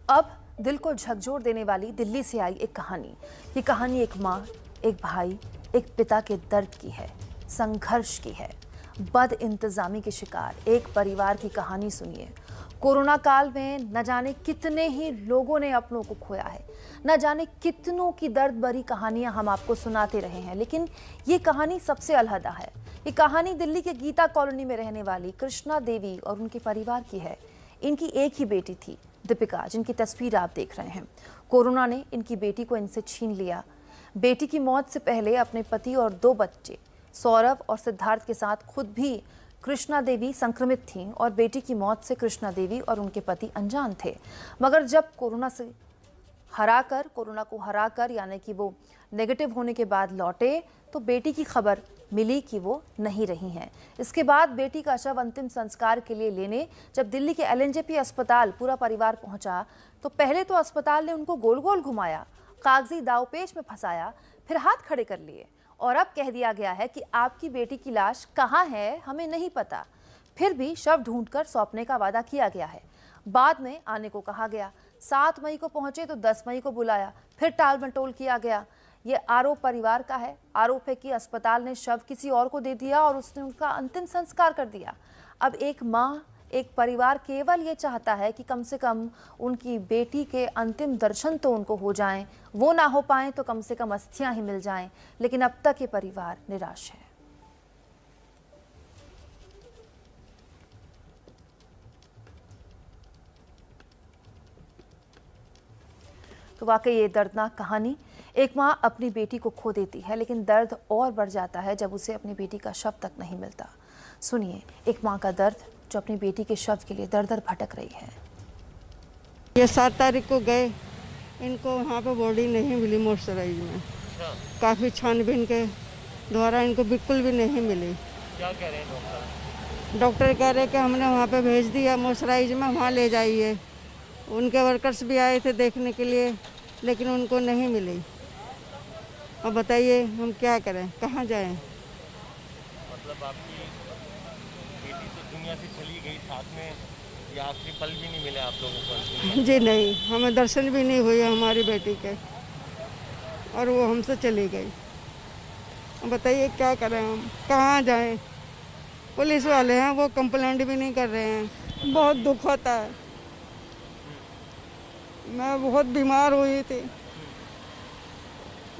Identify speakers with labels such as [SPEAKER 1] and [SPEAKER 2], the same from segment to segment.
[SPEAKER 1] अब दिल को झकझोर देने वाली दिल्ली से आई एक कहानी। ये कहानी एक माँ, एक भाई, एक पिता के दर्द की है, संघर्ष की है, बद इंतजामी के शिकार एक परिवार की कहानी सुनिए। कोरोना काल में न जाने कितने ही लोगों ने अपनों को खोया है, न जाने कितनों की दर्द भरी कहानियां हम आपको सुनाते रहे हैं, लेकिन ये कहानी सबसे अलहदा है। ये कहानी दिल्ली के गीता कॉलोनी में रहने वाली कृष्णा देवी और उनके परिवार की है। इनकी एक ही बेटी थी, दीपिका, जिनकी तस्वीर आप देख रहे हैं। कोरोना ने इनकी बेटी को इनसे छीन लिया। बेटी की मौत से पहले अपने पति और 2 बच्चे सौरभ और सिद्धार्थ के साथ खुद भी कृष्णा देवी संक्रमित थीं और बेटी की मौत से कृष्णा देवी और उनके पति अनजान थे। मगर जब कोरोना को हराकर यानी कि वो नेगेटिव होने के बाद लौटे तो बेटी की खबर मिली कि वो नहीं रही हैं। इसके बाद बेटी का शव अंतिम संस्कार के लिए लेने जब दिल्ली के LNJP अस्पताल पूरा परिवार पहुंचा तो पहले तो अस्पताल ने उनको गोल गोल घुमाया, कागजी दावपेच में फंसाया, फिर हाथ खड़े कर लिए और अब कह दिया गया है कि आपकी बेटी की लाश कहाँ है हमें नहीं पता। फिर भी शव ढूंढकर सौंपने का वादा किया गया है। बाद में आने को कहा गया। 7 मई को पहुंचे तो 10 मई को बुलाया, फिर टाल मटोल किया गया। ये आरोप परिवार का है। आरोप है कि अस्पताल ने शव किसी और को दे दिया और उसने उनका अंतिम संस्कार कर दिया। अब एक माँ, एक परिवार केवल ये चाहता है कि कम से कम उनकी बेटी के अंतिम दर्शन तो उनको हो जाएं, वो ना हो पाएं तो कम से कम अस्थियां ही मिल जाएं, लेकिन अब तक ये परिवार निराश है। तो वाकई ये दर्दनाक कहानी। एक माँ अपनी बेटी को खो देती है, लेकिन दर्द और बढ़ जाता है जब उसे अपनी बेटी का शव तक नहीं मिलता। सुनिए एक माँ का दर्द जो अपनी बेटी के शव के लिए दर दर भटक रही है।
[SPEAKER 2] ये 7 तारीख को गए, इनको वहाँ पे बॉडी नहीं मिली मोर्चराइज में। काफ़ी छानबीन के द्वारा इनको बिल्कुल भी नहीं मिली।
[SPEAKER 3] क्या कह रहे हैं डॉक्टर?
[SPEAKER 2] डॉक्टर कह रहे कि हमने वहाँ पे भेज दिया मोर्चराइज में, वहाँ ले जाइए। उनके वर्कर्स भी आए थे देखने के लिए, लेकिन उनको नहीं मिली। अब बताइए हम क्या करें, कहाँ जाएं?
[SPEAKER 3] मतलब आपकी बेटी तो दुनिया से चली गई, साथ में ये आखिरी पल भी नहीं मिले आप लोगों को?
[SPEAKER 2] जी नहीं, हमें दर्शन भी नहीं हुए हमारी बेटी के, और वो हमसे चली गई। अब बताइए क्या करें, हम कहाँ जाएं? पुलिस वाले हैं, वो कंप्लेंट भी नहीं कर रहे हैं। बहुत दुख होता है। मैं बहुत बीमार हुई थी,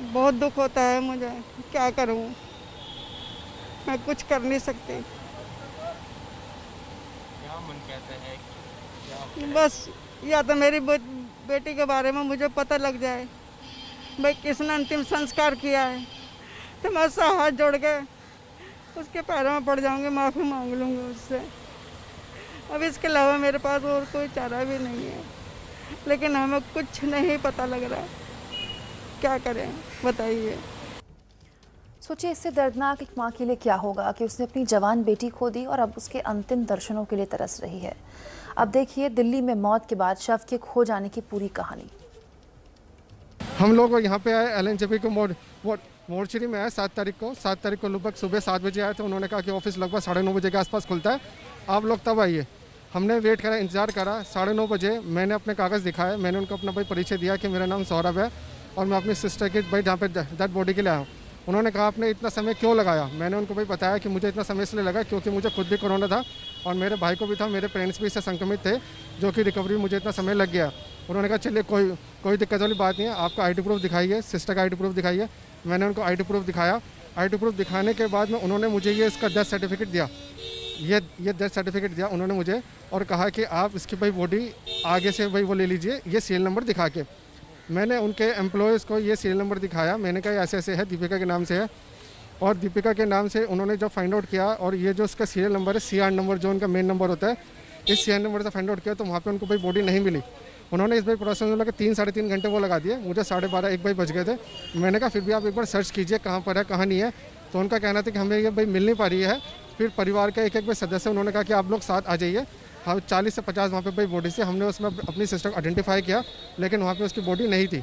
[SPEAKER 2] बहुत दुख होता है मुझे। क्या करूं, मैं कुछ कर नहीं सकती।
[SPEAKER 3] क्या मन कहता है क्या?
[SPEAKER 2] बस या तो मेरी बेटी के बारे में मुझे पता लग जाए, भाई किसने अंतिम संस्कार किया है, तो मैं उससे हाथ जोड़ के उसके पैरों में पड़ जाऊंगी, माफ़ी मांग लूँगी उससे। अब इसके अलावा मेरे पास और कोई चारा भी नहीं है, लेकिन हमें कुछ नहीं पता लग रहा। क्या करें बताइए।
[SPEAKER 1] सोचिए इससे दर्दनाक एक माँ के लिए क्या होगा कि उसने अपनी जवान बेटी खो दी और अब उसके अंतिम दर्शनों के लिए तरस रही है। अब देखिए दिल्ली में मौत के बाद शव के खो जाने की पूरी कहानी।
[SPEAKER 4] हम लोग यहाँ पे आए LNJP को मोर्चरी में आए 7 तारीख को लगभग सुबह 7 बजे आए थे। उन्होंने कहा कि ऑफिस लगभग 9:30 बजे के आसपास खुलता है, आप लोग तब आइए। हमने वेट करा, इंतज़ार करा। 9:30 बजे मैंने अपने कागज़ दिखाए, मैंने उनको अपना भाई परिचय दिया कि मेरा नाम सौरभ है और मैं अपनी सिस्टर के भाई जहाँ पे डेड बॉडी के लिए आया हूँ। उन्होंने कहा आपने इतना समय क्यों लगाया? मैंने उनको भाई बताया कि मुझे इतना समय इसलिए लगा क्योंकि मुझे खुद भी कोरोना था और मेरे भाई को भी था, मेरे पेरेंट्स भी इससे संक्रमित थे, जो कि रिकवरी मुझे इतना समय लग गया। उन्होंने कहा चलिए कोई दिक्कत वाली बात नहीं है, आपका ID प्रूफ दिखाइए, सिस्टर का ID प्रूफ दिखाइए। मैंने उनको ID प्रूफ दिखाया। ID प्रूफ दिखाने के बाद में उन्होंने मुझे ये इसका डेथ सर्टिफिकेट दिया, ये डेथ सर्टिफिकेट दिया उन्होंने मुझे, और कहा कि आप इसकी भाई बॉडी आगे से भाई वो ले लीजिए, ये सीरियल नंबर दिखा के। मैंने उनके एम्प्लॉयज़ को ये सीरियल नंबर दिखाया। मैंने कहा ऐसे ऐसे है, दीपिका के नाम से है, और दीपिका के नाम से उन्होंने जब फाइंड आउट किया और ये जो उसका सीरियल नंबर है CR नंबर जो उनका मेन नंबर होता है, इस CR नंबर से फाइंड आउट किया तो वहाँ पे उनको भाई बॉडी नहीं मिली। उन्होंने इस भाई प्रोसेस में लगा 3-3.5 घंटे वो लगा दिए। मुझे 12:30-1 भाई बज गए थे। मैंने कहा फिर भी आप एक बार सर्च कीजिए कहाँ पर है कहाँ नहीं है। तो उनका कहना था कि हमें ये भाई मिल नहीं पा रही है। फिर परिवार का एक भाई सदस्य उन्होंने कहा कि आप लोग साथ आ जाइए। हाँ 40 से 50 वहाँ पे भाई बॉडी से हमने उसमें अपनी सिस्टर को आइडेंटिफाई किया, लेकिन वहाँ पे उसकी बॉडी नहीं थी।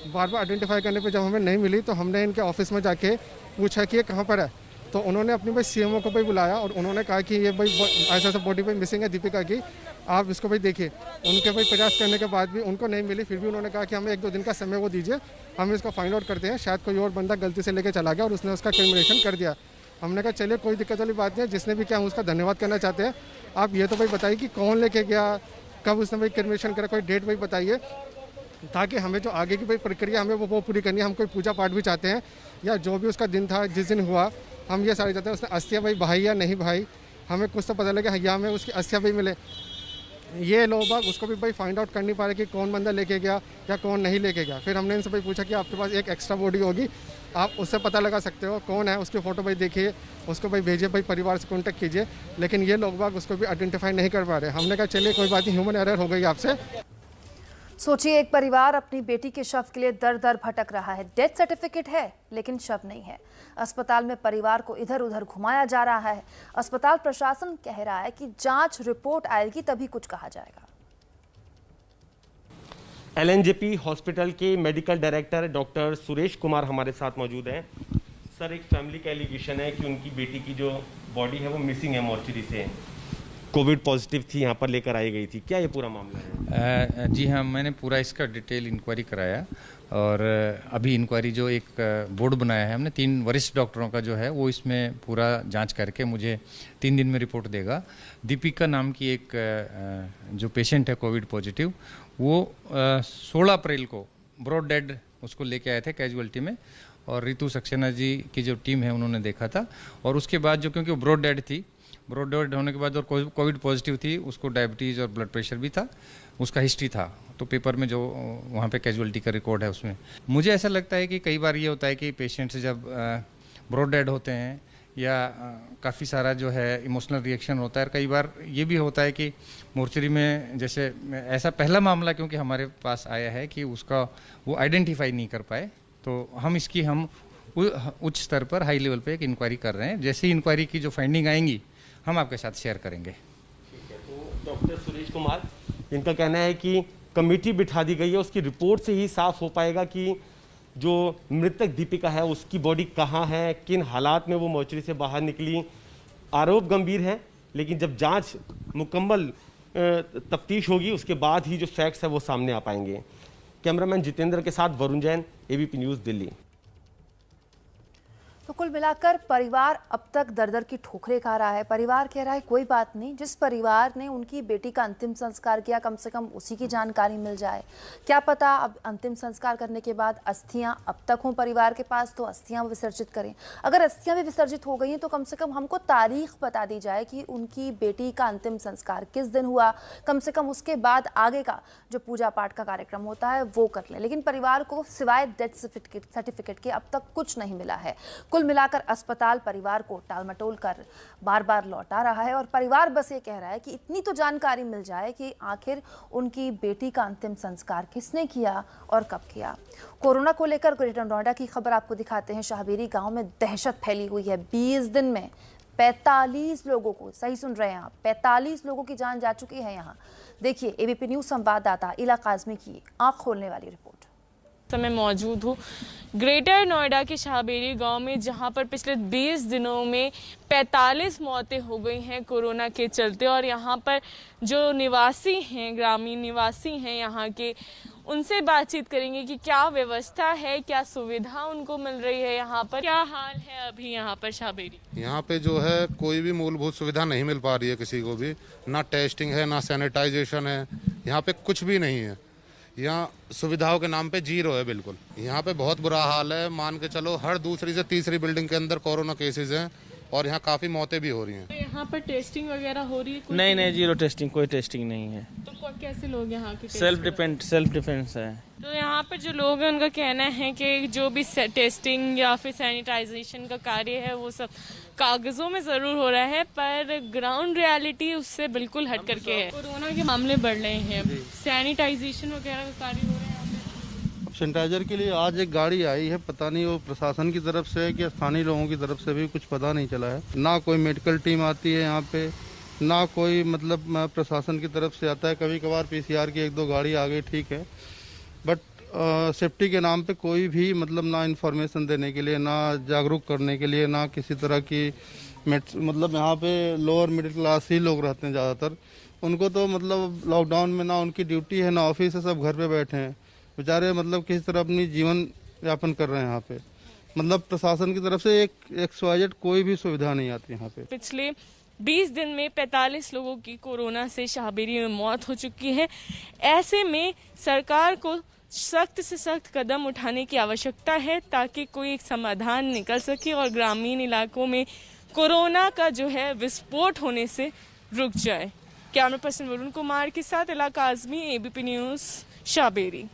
[SPEAKER 4] बार बार आइडेंटिफाई करने पे जब हमें नहीं मिली तो हमने इनके ऑफिस में जाके पूछा कि ये कहाँ पर है। तो उन्होंने अपनी भाई सीएमओ को भाई बुलाया और उन्होंने कहा कि ये भाई ऐसा ऐसा बॉडी भाई मिसिंग है दीपिका की, आप इसको भाई देखिए। उनके भाई प्रयास करने के बाद भी उनको नहीं मिली, फिर भी उन्होंने कहा कि हमें 1-2 दिन का समय वो दीजिए, हम इसको फाइंड आउट करते हैं, शायद कोई और बंदा गलती से लेके चला गया और उसने उसका क्रिमिनेशन कर दिया। हमने कहा चलिए कोई दिक्कत वाली बात नहीं है, जिसने भी क्या हम उसका धन्यवाद करना चाहते हैं। आप ये तो भाई बताइए कि कौन लेके गया, कब उसने भाई क्रिमिनेशन करा, कोई डेट भाई बताइए, ताकि हमें जो आगे की भाई प्रक्रिया हमें वो पूरी करनी है। हम कोई पूजा पाठ भी चाहते हैं या जो भी उसका दिन था जिस दिन हुआ, हम ये सारे चाहते हैं उसने अस्थियाँ भाई भाई या नहीं भाई, हमें कुछ तो पता लगे या हमें उसकी अस्थियाँ भी मिले। ये लोग बाग उसको भी भाई फाइंड आउट कर नहीं पा रहे कि कौन बंदा लेके गया या कौन नहीं लेके गया। फिर हमने इनसे भाई पूछा कि आपके पास एक एक्स्ट्रा बॉडी होगी, आप उससे पता लगा सकते हो कौन है, उसकी फ़ोटो भाई देखिए, उसको भाई भेजिए, भाई परिवार से कॉन्टेक्ट कीजिए। लेकिन ये लोग बाग उसको भी आइडेंटिफाई नहीं कर पा रहे। हमने कहा चलिए कोई बात नहीं, ह्यूमन एरर हो गई आपसे।
[SPEAKER 1] सोचिए, एक परिवार अपनी बेटी के शव के लिए दर दर भटक रहा है। डेथ सर्टिफिकेट है लेकिन शव नहीं है। अस्पताल में परिवार को इधर उधर घुमाया जा रहा है। अस्पताल प्रशासन कह रहा है कि जांच रिपोर्ट आएगी तभी कुछ कहा जाएगा।
[SPEAKER 3] एलएनजेपी हॉस्पिटल के medical director doctor Suresh Kumar हमारे साथ मौजूद हैं। सर, एक फैमिली का एलिगेशन है कि उनकी बेटी की जो बॉडी है वो मिसिंग है मॉर्चरी से, कोविड पॉजिटिव थी, यहाँ पर लेकर आई गई थी, क्या ये पूरा मामला है?
[SPEAKER 5] जी हाँ, मैंने पूरा इसका डिटेल इंक्वायरी कराया और अभी इंक्वायरी जो एक बोर्ड बनाया है हमने 3 वरिष्ठ डॉक्टरों का जो है वो इसमें पूरा जांच करके मुझे 3 दिन में रिपोर्ट देगा। दीपिका नाम की एक जो पेशेंट है कोविड पॉजिटिव, वो 16 अप्रैल को ब्रॉड डेड उसको लेके आए थे कैजुअल्टी में, और रितु सक्सेना जी की जो टीम है उन्होंने देखा था। और उसके बाद जो, क्योंकि वो ब्रॉड डेड थी, ब्रॉड डेड होने के बाद और कोविड पॉजिटिव थी, उसको डायबिटीज़ और ब्लड प्रेशर भी था, उसका हिस्ट्री था, तो पेपर में जो वहाँ पे कैजुअल्टी का रिकॉर्ड है उसमें मुझे ऐसा लगता है कि कई बार ये होता है कि पेशेंट्स जब ब्रॉड डेड होते हैं या काफ़ी सारा जो है इमोशनल रिएक्शन होता है। और कई बार ये भी होता है कि मोर्चरी में, जैसे ऐसा पहला मामला क्योंकि हमारे पास आया है कि उसका वो आइडेंटिफाई नहीं कर पाए, तो हम उच्च स्तर पर हाई लेवल पे एक इंक्वायरी कर रहे हैं। जैसे ही इंक्वायरी की जो फाइंडिंग आएंगी हम आपके साथ शेयर करेंगे।
[SPEAKER 3] ठीक है, तो डॉक्टर सुरेश कुमार, इनका कहना है कि कमेटी बिठा दी गई है, उसकी रिपोर्ट से ही साफ हो पाएगा कि जो मृतक दीपिका है उसकी बॉडी कहाँ है, किन हालात में वो मोर्चरी से बाहर निकली। आरोप गंभीर है, लेकिन जब जांच मुकम्मल तफ्तीश होगी उसके बाद ही जो फैक्ट्स है वो सामने आ पाएंगे। कैमरामैन जितेंद्र के साथ वरुण जैन, एबीपी न्यूज़, दिल्ली।
[SPEAKER 1] तो कुल मिलाकर परिवार अब तक दर दर की ठोकरें खा रहा है। परिवार कह रहा है कोई बात नहीं, जिस परिवार ने उनकी बेटी का अंतिम संस्कार किया कम से कम उसी की जानकारी मिल जाए। क्या पता अब अंतिम संस्कार करने के बाद अस्थियां अब तक हों परिवार के पास, तो अस्थियां विसर्जित करें। अगर अस्थियां भी विसर्जित हो गई हैं तो कम से कम हमको तारीख बता दी जाए कि उनकी बेटी का अंतिम संस्कार किस दिन हुआ, कम से कम उसके बाद आगे का जो पूजा पाठ का कार्यक्रम होता है वो कर लें। लेकिन परिवार को सिवाय डेथ सर्टिफिकेट के अब तक कुछ नहीं मिला है। कुल मिलाकर अस्पताल परिवार को टालमटोल कर बार बार लौटा रहा है और परिवार बस ये कह रहा है कि इतनी तो जानकारी मिल जाए कि आखिर उनकी बेटी का अंतिम संस्कार किसने किया और कब किया। कोरोना को लेकर ग्रेटर नोएडा की खबर आपको दिखाते हैं। शाहबेरी गांव में दहशत फैली हुई है। 20 दिन में 45 लोगों को, सही सुन रहे हैं आप, 45 लोगों की जान जा चुकी है। यहाँ देखिए एबीपी न्यूज संवाददाता इला काजमी की आंख खोलने वाली रिपोर्ट।
[SPEAKER 6] मैं मौजूद हूँ ग्रेटर नोएडा के शाहबेरी गांव में, जहां पर पिछले 20 दिनों में 45 मौतें हो गई हैं कोरोना के चलते। और यहां पर जो निवासी हैं, ग्रामीण निवासी हैं यहाँ के, उनसे बातचीत करेंगे कि क्या व्यवस्था है, क्या सुविधा उनको मिल रही है यहाँ पर, क्या हाल है अभी यहाँ पर शाहबेरी।
[SPEAKER 7] यहाँ पे जो है कोई भी मूलभूत सुविधा नहीं मिल पा रही है किसी को भी, ना टेस्टिंग है, ना सैनिटाइजेशन है, यहाँ पे कुछ भी नहीं है। यहाँ सुविधाओं के नाम पे जीरो है बिल्कुल। यहाँ पे बहुत बुरा हाल है, मान के चलो हर दूसरी से तीसरी बिल्डिंग के अंदर कोरोना केसेस हैं और यहाँ काफी मौतें भी हो रही हैं।
[SPEAKER 6] तो यहाँ पर टेस्टिंग वगैरह हो रही है?
[SPEAKER 8] नहीं, जीरो टेस्टिंग, कोई टेस्टिंग नहीं है।
[SPEAKER 6] तो कैसे लोग यहाँ के
[SPEAKER 8] सेल्फ डिफेंस है।
[SPEAKER 6] तो यहाँ पर जो लोग हैं उनका कहना है कि जो भी टेस्टिंग या फिर सैनिटाइजेशन का कार्य है वो सब कागजों में जरूर हो रहा है, पर ग्राउंड रियलिटी उससे बिल्कुल हट करके है। कोरोना के मामले बढ़ रहे हैं, सैनिटाइजेशन वगैरह का कार्य हो रहा है।
[SPEAKER 9] सैनिटाइजर के लिए आज एक गाड़ी आई है, पता नहीं वो प्रशासन की तरफ से है कि स्थानीय लोगों की तरफ से भी, कुछ पता नहीं चला है। ना कोई मेडिकल टीम आती है यहाँ पे, ना कोई मतलब प्रशासन की तरफ से आता है। कभी कभार पीसीआर की 1-2 गाड़ी आ गई, ठीक है, बट सेफ्टी के नाम पे कोई भी मतलब ना इन्फॉर्मेशन देने के लिए, ना जागरूक करने के लिए, ना किसी तरह की मतलब यहाँ पे लोअर मिडिल क्लास ही लोग रहते हैं ज़्यादातर। उनको तो मतलब लॉकडाउन में ना उनकी ड्यूटी है ना ऑफिस है, सब घर पे बैठे हैं बेचारे, मतलब किसी तरह अपनी जीवन यापन कर रहे हैं यहाँ पे। मतलब प्रशासन की तरफ से एक XYZ कोई भी सुविधा नहीं आती यहाँ पे।
[SPEAKER 6] पिछले 20 दिन में 45 लोगों की कोरोना से शाहबेरी में मौत हो चुकी है। ऐसे में सरकार को सख्त से सख्त कदम उठाने की आवश्यकता है ताकि कोई एक समाधान निकल सके और ग्रामीण इलाकों में कोरोना का जो है विस्फोट होने से रुक जाए। कैमरा पर्सन वरुण कुमार के साथ इलाका आजमी, ABP न्यूज़, शाहबेरी।